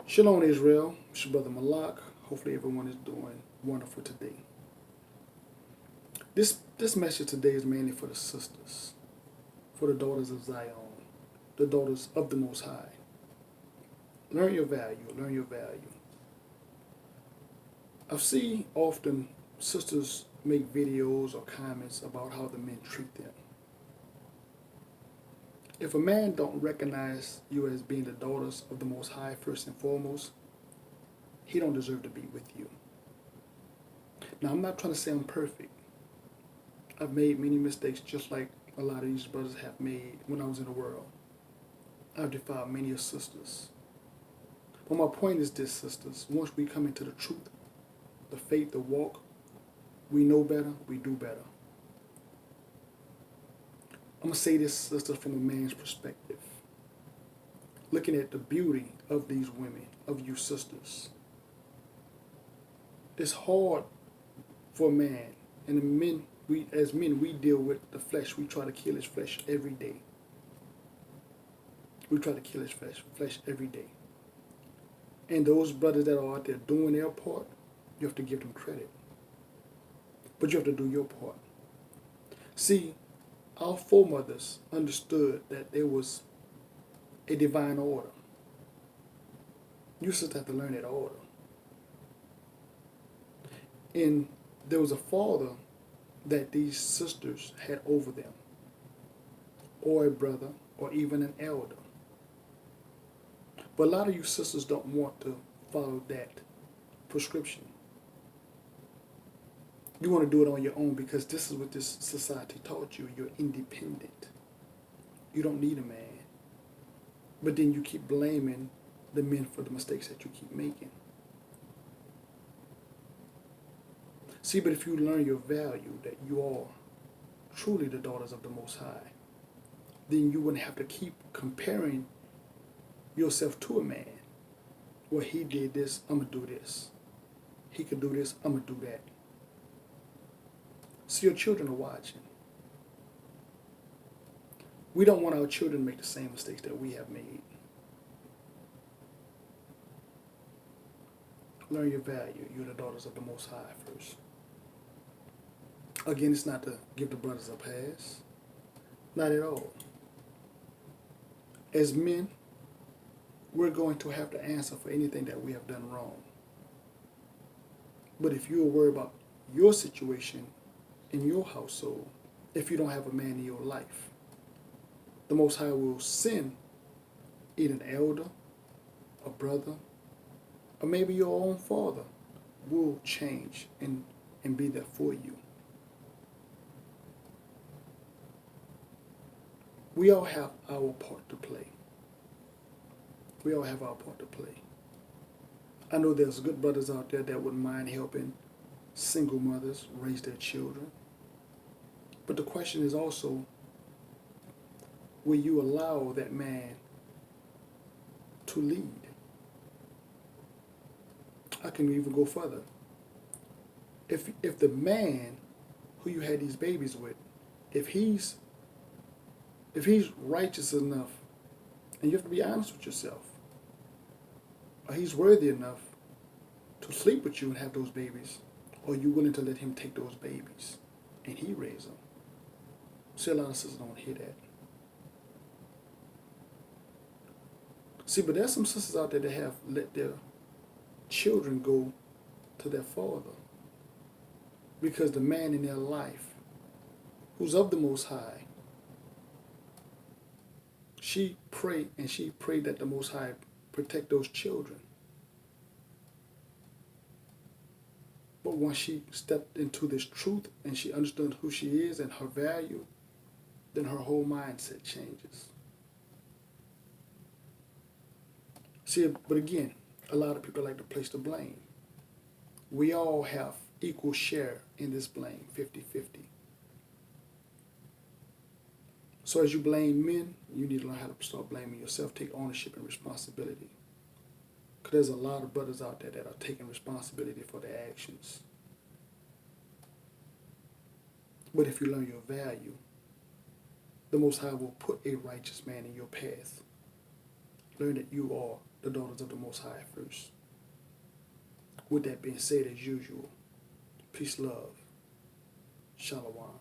Shalom Israel, it's your brother Malak. Hopefully everyone is doing wonderful today. This message today is mainly for the sisters, for the daughters of Zion, the daughters of the Most High. Learn your value, learn your value. I've seen often sisters make videos or comments about how the men treat them. If a man don't recognize you as being the daughters of the Most High first and foremost, he don't deserve to be with you. Now, I'm not trying to say I'm perfect. I've made many mistakes just like a lot of these brothers have made when I was in the world. I've defiled many of sisters. But my point is this, sisters, once we come into the truth, the faith, the walk, we know better, we do better. I'm going to say this, sister, from a man's perspective. Looking at the beauty of these women, of you sisters. It's hard for a man, and the men, as men, we deal with the flesh. We try to kill his flesh every day. We try to kill his flesh every day. And those brothers that are out there doing their part, you have to give them credit. But you have to do your part. See, our foremothers understood that there was a divine order. You just have to learn that order. And there was a father that these sisters had over them, or a brother, or even an elder. But a lot of you sisters don't want to follow that prescription. You want to do it on your own because this is what this society taught you. You're independent. You don't need a man. But then you keep blaming the men for the mistakes that you keep making. See, but if you learn your value, that you are truly the daughters of the Most High, then you wouldn't have to keep comparing yourself to a man. Well, he did this, I'm going to do this. He could do this, I'm going to do that. So your children are watching. We don't want our children to make the same mistakes that we have made. Learn your value. You're the daughters of the Most High first. Again, it's not to give the brothers a pass. Not at all. As men, we're going to have to answer for anything that we have done wrong. But if you're worried about your situation in your household, if you don't have a man in your life, the Most High will send either an elder, a brother, or maybe your own father will change and be there for you. We all have our part to play. We all have our part to play. I know there's good brothers out there that wouldn't mind helping single mothers raise their children. But the question is also, will you allow that man to lead? I can even go further. If the man who you had these babies with, if he's righteous enough, and you have to be honest with yourself, or he's worthy enough to sleep with you and have those babies, or are you willing to let him take those babies and he raise them? See, a lot of sisters don't hear that. See, but there's some sisters out there that have let their children go to their father because the man in their life, who's of the Most High, she prayed that the Most High protect those children. But once she stepped into this truth and she understood who she is and her value, then her whole mindset changes. See, but again, a lot of people like to place the blame. We all have equal share in this blame, 50-50. So as you blame men, you need to learn how to start blaming yourself, take ownership and responsibility. Because there's a lot of brothers out there that are taking responsibility for their actions. But if you learn your value, the Most High will put a righteous man in your path. Learn that you are the daughters of the Most High first. With that being said, as usual, peace, love, shalom.